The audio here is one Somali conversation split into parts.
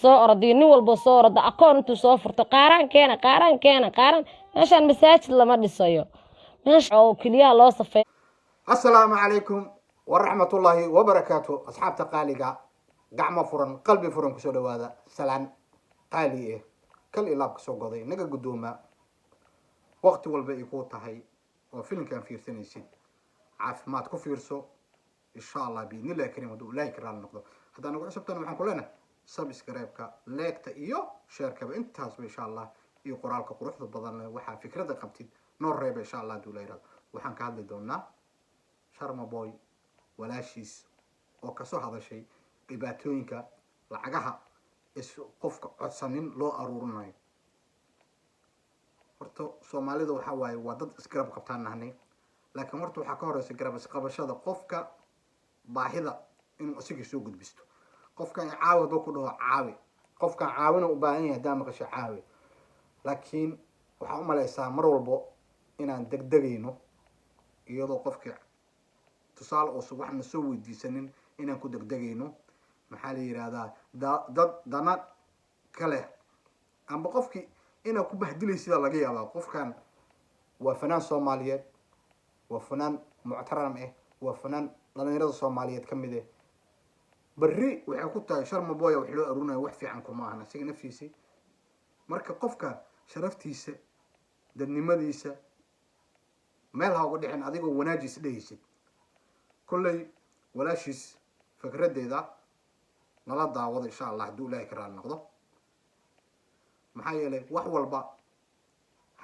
soo orday nin walba soo orday akoon intuu soo furto qaaran keena meeshaan masaajid lama dhisayo meesha oo kaliya loo safay. Assalaamu calaykum waraxmatullaahi wabarakaatu. asxaabta qaaliga gacmo furan qalbi furan kusoo dhawaada salaan qaali ah kal ilaab kasoo goday naga gudooma waqti walba ay ku tahay oo filimkan fiirsanaysid caafimaad ku fiirso insha Allah biidnilaahi kariim waduu ilaahi karaan noqdo. haddana ugu cusubtan waxaan ku leenahay subscribe-ka like-ta iyo share-kaba intaas insha Allah iyo qoraalka quruxda badan waxa fikrada qabtid noo reeb insha Allah duu leeyahay. waxaan ka hadli doonaa Sharma Boy walaashiis oo ka soo hadashay dhibaatooyinka lacagaha qofka codsanin loo aruurinayo. horta Soomaalida waxa waaye waa dad isgarab qabtaan nahnay, laakiin horta waxa ka horeysa garab isqabashada qofka baahida inuu asiga soo gudbisto. qofkan caawado ku dhaho caawi, qofkan caawina u baahan yahay hadaa maqasho caawi, laakiin waxa u maleysaa mar walbo inaan degdegayno iyadoo qofka tusaale oo wax na soo weydiisanin inaan ku degdegayno. maxaa la yiraahdaa dad dana kale amba qofkii inaan ku bahdilaysid laga yaabaa. qofkan waa fanaan Soomaaliyeed, waa fanaan muctaram ah, waa fanaan dhalinyarada Soomaaliyeed kamid ah. bari waxay ku tahay Sharma Boy wax loo aruunayo wax fiican kuma ahna asiga naftiisa. marka qofka sharaftiisa dadnimadiisa meel ha uga dhicin adigoo wanaajiis dhehaysid. kullay walaashiis fikradeeda nala daawado insha Allah haduu ilaahi karaan noqdo. maxaa yeelay wax walba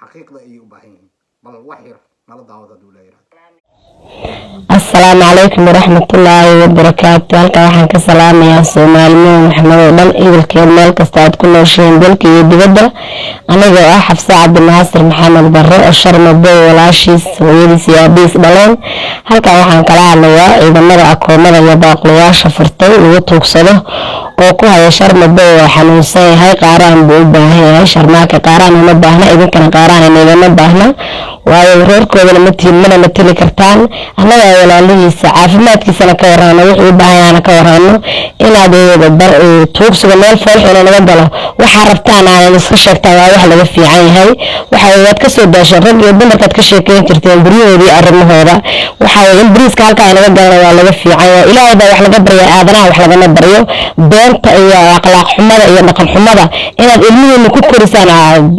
xaqiiqda ay u baahan yihiin, bal wax yar nala daawado haduu ilaahi karaan. السلام عليكم ورحمة الله وبركاته. halka waxaan ka salaamayaa Soomaaliyeed Maxamed oo dhan idilkeen meel kasta aad ku nooshiin dalka iyo dibadda. aniga ah Xafsa Cabdinaasir Maxamed Barre oo Sharma Boy walaashiis hooyadiis iyo aabiis dhaleen. halka waxaan kala hadlayaa ciidamada akoomada iyo baaqlayaasha furtay lagu tuugsado oo ku haya Sharma Boy oo xanuunsan yahay qaaraan buu u baahan yahay. Sharmaaka qaaraan uma baahna, idinkana qaaraan inagama baahna, waayo reerkoodana mana matali kartaan. annaga walaalihiisa caafimaadkiisana ka warrano, wuxuu u baahan yahay ka warrano. inaad bar tuugsiga meel foolxuna naga galo waxa rabtaan aan iska sheegtaa waa wax laga fiican yahay. waad ka soo daashay rag iyo dumarkaad ka sheekeyn jirteen guryahoodii arrimahooda. waxa in bariiska halkaa naga galana waa laga fiican yahay. ilaahay baa wax laga baryaa, aadanaha wax lagama baryo. beenta iyo akhlaaq xumada iyo dhaqan xumada inaad ilmihiina ku korisaan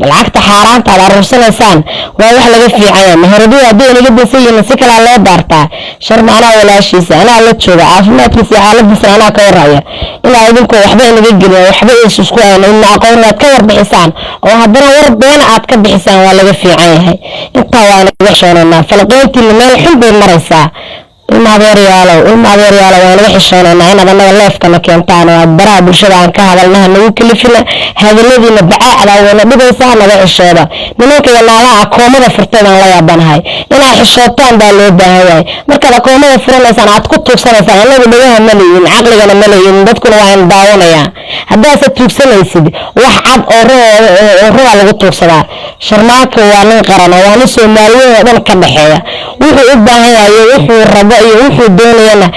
lacagta xaaraanta aad aruursanaysaan waa wax laga fiican yahay. maharadii haddii inaga daysan yihiin si kale loo daartaa. Sharma anaa walaashiisa anaa la jooga, caafimaadkiisa iyo xaaladiisa anaa ka warraya. ilaa idinku waxba inaga gelin, waxba isku ayna in aqoon aad ka warbixisaan oo haddana war been aad ka bixisaan waa laga fiican yahay. intaa waa inaga xishoonanaa. falaqeyntiina meel xun bay maraysaa. ilma adeeryaalo waa laga xishoonanaa inaad annaga leefkana keentaan oo aad baraha bulshada aan ka hadalnaha nagu kalifina. hadaladiina bacaacda wayna dhigaysaa, naga xishooda. nimanka iyo naagaha akoomada furtadaan la yaabanahay inaad xishootaan baa loo baahan yahay. markaad akoomada furanaysaan aad ku tuugsanaysaan annaga dhagaha ma leeyihin, caqligana ma leeyihin, dadkuna waa in daawanayaa. haddaase tuugsanaysid wax cad oo ruuxa lagu tuugsadaa. Sharmaaka waa nin qaran oo waa nin Soomaaliyeed oo dhan ka dhaxeeya. wuxuu u baahan yahay wuxuu rabo iyo wuxuu doonayana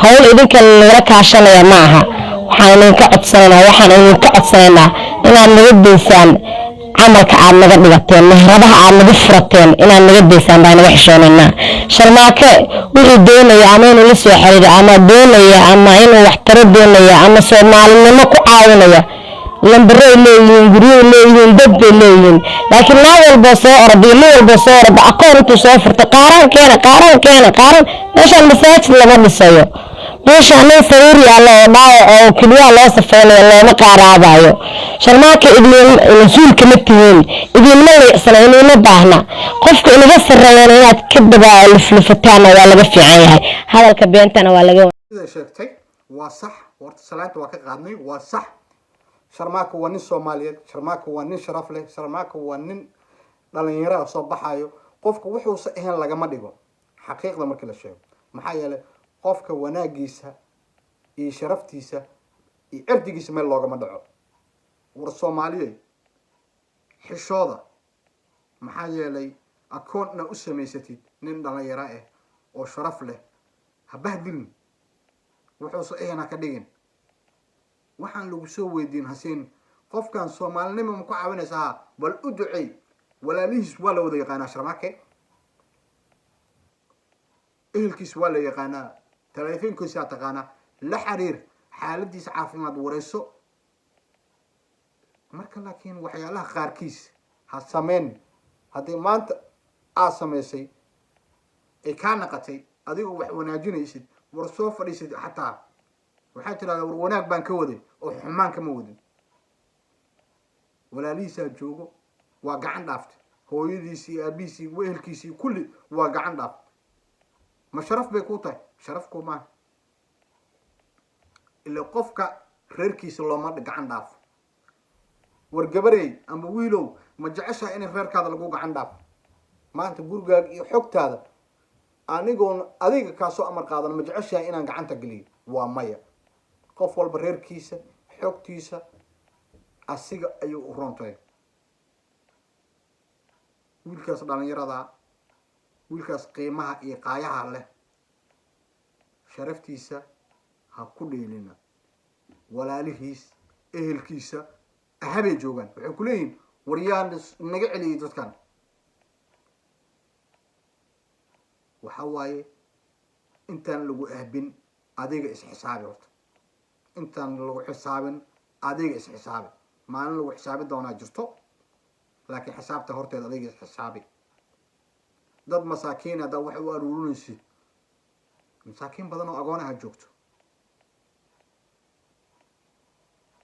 hawl idinka laga kaashanaya ma aha. waxaan idinka codsanaynaa inaad naga daysaan camalka aad naga dhigateen, meheradaha aad naga furateen inaad naga daysaan baa naga xishoonaynaa. Sharmaake wuxuu doonaya ama inuu la soo xiriiro ama doonaya ama inuu wax taro doonaya ama Soomaalinimo ku caawinaya. lambaro leeyihiin, guryo leeyihiin, dad bay leeyihiin, laakiin naag walba soo orday, nin walba soo orday akoon intuu soo furtay qaaran meeshaan masaajid lama dhisayo. meeshaan nin sariir yaalo oo dhaawac oo kaliya loo safeynayo looma qaaraabayo. Sharmaaka idin rasuulka ma tihiin, idin ma leeyahay inuu baahna. qofka inaga sarreeyana inaad ka dabaa liflifataan waa laga fiican yahay. hadalka beentana waa laga sheegtay waa sax. horta salaanta waa ka qaadnay waa sax. Sharmaaka waa nin Soomaaliyeed, Sharmaaka waa nin sharaf leh, Sharmaaka waa nin dhalinyaro soo baxayo. qofka wuxuu ahayn lagama dhigo xaqiiqda markii la sheego. maxaa yeelay qofka wanaagiisa iyo sharaftiisa iyo cirdigiisa meel loogama dhaco. war Soomaaliyeed xishooda. maxaa yeelay akoonna u samaysatid nin dhalinyaro ah oo sharaf leh ha bahdilin. wuxuu ahayn ka dhigin. waxaan lagu soo weydiin hasiin qofkan soomaalinimo ma ku caawinaysaa bal u ducey walaalihiis waa la wada yaqaanaa sharmaake ehelkiis waa la yaqaanaa taleefankiisaa taqaanaa la xiriir xaaladiisa caafimaad wareyso marka laakiin waxyaalaha qaarkiis ha sameyn haddii maanta aad samaysay ay kaa naqatay adigoo wax wanaajinaysid war soo fadhiisid xataa waxaa tirahdaa war wanaag baan ka waday oo xumaan kama wadin walaalihiisaa joogo waa gacan dhaaftay hooyadiisii aabihiisii wehelkiisii kulli waa gacan dhaaftay ma sharaf bay kuu tahay sharafku maaha ila qofka reerkiisa looma gacan dhaafo war gabarey ama wiilow ma jeceshaha in reerkaada lagu gacan dhaafo maanta gurigaaga iyo xogtaada anigoon adiga kaasoo amar qaadana ma jeceshaha inaan gacanta geliyo waa maya qof walba reerkiisa xogtiisa asiga ayuu u roontahay wiilkaas dhalinyarada wiilkaas qiimaha iyo qaayaha leh sharaftiisa ha ku dheelina walaalihiis ehelkiisa ahabay joogaan waxay ku leeyihin war yaa naga celiyay dadkan waxa waaye intaan lagu ahbin adiga isxisaabi horta intaan lagu xisaabin adiga isxisaabi maalin lagu xisaabi doonaa jirto laakiin xisaabta horteed adiga isxisaabi dad masaakiin haddaa wax u aruurinaysid masaakiin badan oo agoonaha joogto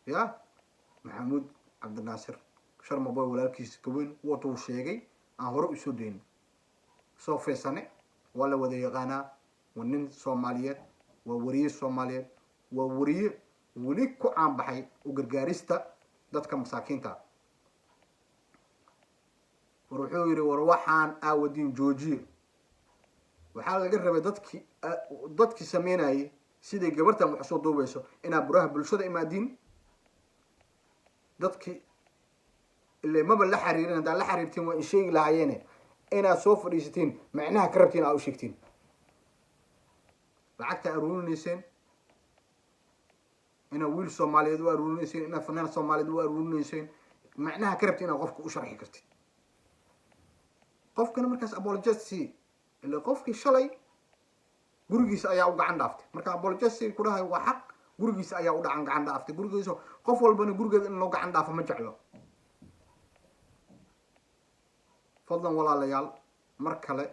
ya maxamuud cabdinaasir sharmaboy walaalkiisa gaweyn watuu sheegay aan hore usoo daynin soo feesane waa la wada yaqaanaa waa nin soomaaliyeed waa wariye soomaaliyeed waa wariye weli ku caanbaxay u gargaarista dadka masaakiinta war wuxuu yidhi war waxaan aawadiin joojiye waxaa laga rabay dadkii sameynayay siday gabartan wax soo duubayso inaad buraha bulshada imaadiin dadkii ile maba la xiriirin haddaad la xiriirtiin waa in sheegi lahaayeene inaad soo fadhiisatiin macnaha ka rabtiin aa u sheegtiin lacagta aruurinayseen inaad wiil soomaaliyeed u aruurinayseen inaad fanaan soomaaliyeed u aruurinayseen macnaha ka rabtiin inaad qofka u sharxi kartid qofkana markaas apologist ila qofkii shalay gurigiisa ayaa u gacan dhaaftay marka apologist ku dhahay waa xaq gurigiisa ayaa u dhacan gacan dhaaftay gurigiisa qof walbana gurigeeda in loo gacan dhaafo ma jeclo fadlan walaalayaal mar kale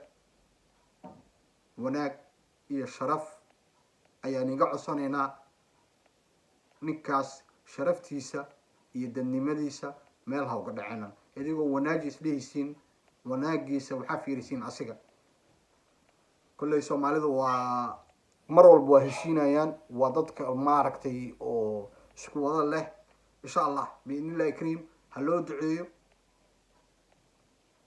wanaag iyo sharaf ayaan iga codsanaynaa ninkaas sharaftiisa iyo dadnimadiisa meel ha uga dhacenan idigoo wanaaji isdhehaysiin wanaagiisa waxaa fiirisiin asiga kolley soomaalidu waa mar walba waa heshiinayaan waa dadka maaragtay oo isku wada leh insha allah biidnillahi kariim ha loo duceeyo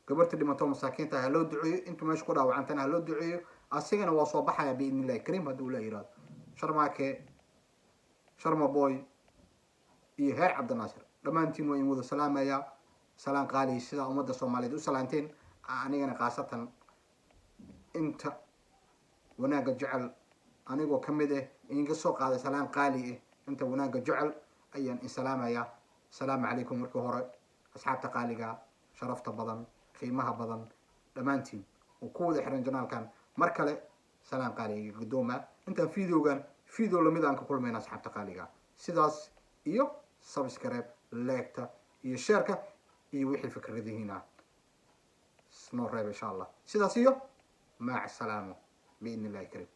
gabarta dhimato masaakiinta ha loo duceeyo intuu meesha ku dhaawacantana ha loo duceeyo asigana waa soo baxaya biidnillahi kariim hadduu la yiraahdo sharmaake sharmaboy iyo heer cabdinaasir dhammaantiin waa in wada salaamayaa salaan qaali sida ummadda soomaaliyeed u salaanteen anigana khaasatan inta wanaagga jecel anigoo ka mid ah inga soo qaaday salaan qaali ah inta wanaagga jecel ayaan in salaamayaa asalaamu calaykum markii hore asxaabta qaaliga sharafta badan qiimaha badan dhammaantiin oo ku wada xiran janaalkan mar kale salaan qaaliga guddooma intaan videogan video lamid aan ka kulmayna asxaabta qaaliga sidaas iyo subscribe leegta iyo sheerka iyo wixii fikradihiina noo reeb insha allah sidaas iyo maac salaamo biidni illahi kariim